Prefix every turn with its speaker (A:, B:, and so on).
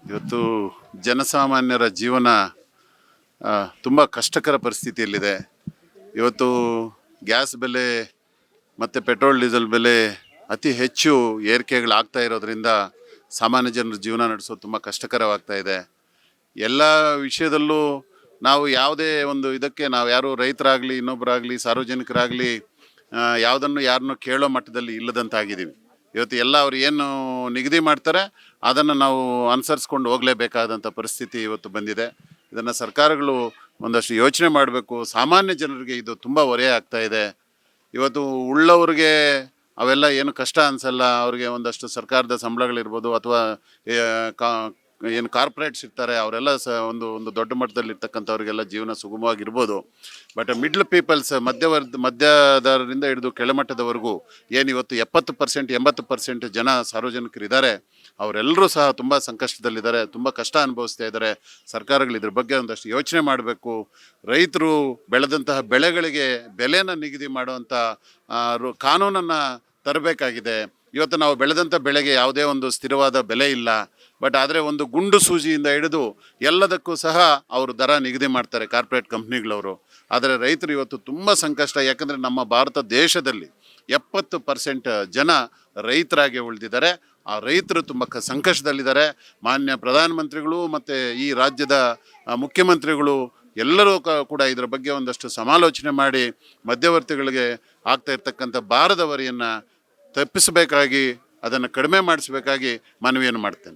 A: ಇವತ್ತು ಜನಸಾಮಾನ್ಯರ ಜೀವನ ತುಂಬ ಕಷ್ಟಕರ ಪರಿಸ್ಥಿತಿಯಲ್ಲಿದೆ. ಇವತ್ತು ಗ್ಯಾಸ್ ಬೆಲೆ ಮತ್ತು ಪೆಟ್ರೋಲ್ ಡೀಸೆಲ್ ಬೆಲೆ ಅತಿ ಹೆಚ್ಚು ಏರಿಕೆಗಳಾಗ್ತಾ ಇರೋದ್ರಿಂದ ಸಾಮಾನ್ಯ ಜನರ ಜೀವನ ನಡೆಸೋದು ತುಂಬ ಕಷ್ಟಕರವಾಗ್ತಾ ಇದೆ. ಎಲ್ಲ ವಿಷಯದಲ್ಲೂ ನಾವು ಯಾವುದೇ ಒಂದು ಇದಕ್ಕೆ ನಾವು ಯಾರು ರೈತರಾಗಲಿ ಇನ್ನೊಬ್ಬರಾಗಲಿ ಸಾರ್ವಜನಿಕರಾಗಲಿ ಯಾರನ್ನು ಕೇಳೋ ಮಟ್ಟದಲ್ಲಿ ಇಲ್ಲದಂತಾಗಿದ್ದೀವಿ. ಇವತ್ತು ಎಲ್ಲ ಅವ್ರು ಏನು ನಿಗದಿ ಮಾಡ್ತಾರೆ ಅದನ್ನು ನಾವು ಅನುಸರಿಸ್ಕೊಂಡು ಹೋಗಲೇಬೇಕಾದಂಥ ಪರಿಸ್ಥಿತಿ ಇವತ್ತು ಬಂದಿದೆ. ಇದನ್ನು ಸರ್ಕಾರಗಳು ಒಂದಷ್ಟು ಯೋಚನೆ ಮಾಡಬೇಕು. ಸಾಮಾನ್ಯ ಜನರಿಗೆ ಇದು ತುಂಬ ಹೊರೆ ಆಗ್ತಾ ಇದೆ. ಇವತ್ತು ಉಳ್ಳವ್ರಿಗೆ ಅವೆಲ್ಲ ಏನು ಕಷ್ಟ ಅನಿಸಲ್ಲ. ಅವ್ರಿಗೆ ಒಂದಷ್ಟು ಸರ್ಕಾರದ ಸಂಬಳಗಳಿರ್ಬೋದು ಅಥವಾ ಏನು ಕಾರ್ಪೊರೇಟ್ಸ್ ಇರ್ತಾರೆ ಅವರೆಲ್ಲ ಒಂದು ಒಂದು ದೊಡ್ಡ ಮಟ್ಟದಲ್ಲಿ ಇರ್ತಕ್ಕಂಥವ್ರಿಗೆಲ್ಲ ಜೀವನ ಸುಗಮವಾಗಿರ್ಬೋದು. ಬಟ್ ಮಿಡ್ಲ್ ಪೀಪಲ್ಸ್ ಮಧ್ಯದರಿಂದ ಹಿಡಿದು ಕೆಳಮಟ್ಟದವರೆಗೂ ಏನು ಇವತ್ತು 70% 80% ಜನ ಸಾರ್ವಜನಿಕರಿದ್ದಾರೆ, ಅವರೆಲ್ಲರೂ ಸಹ ತುಂಬ ಸಂಕಷ್ಟದಲ್ಲಿದ್ದಾರೆ, ತುಂಬ ಕಷ್ಟ ಅನುಭವಿಸ್ತಾ ಇದ್ದಾರೆ. ಸರ್ಕಾರಗಳು ಇದ್ರ ಬಗ್ಗೆ ಒಂದಷ್ಟು ಯೋಚನೆ ಮಾಡಬೇಕು. ರೈತರು ಬೆಳೆದಂತಹ ಬೆಳೆಗಳಿಗೆ ಬೆಲೆನ ನಿಗದಿ ಮಾಡುವಂಥ ಕಾನೂನನ್ನು ತರಬೇಕಾಗಿದೆ. ಇವತ್ತು ನಾವು ಬೆಳೆದಂಥ ಬೆಳೆಗೆ ಯಾವುದೇ ಒಂದು ಸ್ಥಿರವಾದ ಬೆಲೆ ಇಲ್ಲ. ಬಟ್ ಆದರೆ ಒಂದು ಗುಂಡು ಸೂಜಿಯಿಂದ ಹಿಡಿದು ಎಲ್ಲದಕ್ಕೂ ಸಹ ಅವರು ದರ ನಿಗದಿ ಮಾಡ್ತಾರೆ ಕಾರ್ಪೊರೇಟ್ ಕಂಪ್ನಿಗಳವರು. ಆದರೆ ರೈತರು ಇವತ್ತು ತುಂಬ ಸಂಕಷ್ಟ. ಯಾಕಂದರೆ ನಮ್ಮ ಭಾರತ ದೇಶದಲ್ಲಿ 70% ಜನ ರೈತರಾಗಿ ಉಳಿದಿದ್ದಾರೆ. ಆ ರೈತರು ತುಂಬ ಸಂಕಷ್ಟದಲ್ಲಿದ್ದಾರೆ. ಮಾನ್ಯ ಪ್ರಧಾನಮಂತ್ರಿಗಳು ಮತ್ತು ಈ ರಾಜ್ಯದ ಮುಖ್ಯಮಂತ್ರಿಗಳು ಎಲ್ಲರೂ ಕೂಡ ಇದರ ಬಗ್ಗೆ ಒಂದಷ್ಟು ಸಮಾಲೋಚನೆ ಮಾಡಿ ಮಧ್ಯವರ್ತಿಗಳಿಗೆ ಆಗ್ತಾ ಇರ್ತಕ್ಕಂಥ ಭಾರದ ಹೊರೆಯನ್ನು ತಪ್ಪಿಸಬೇಕಾಗಿ, ಅದನ್ನು ಕಡಿಮೆ ಮಾಡಿಸಬೇಕಾಗಿ ಮನವಿಯನ್ನು ಮಾಡ್ತೇನೆ.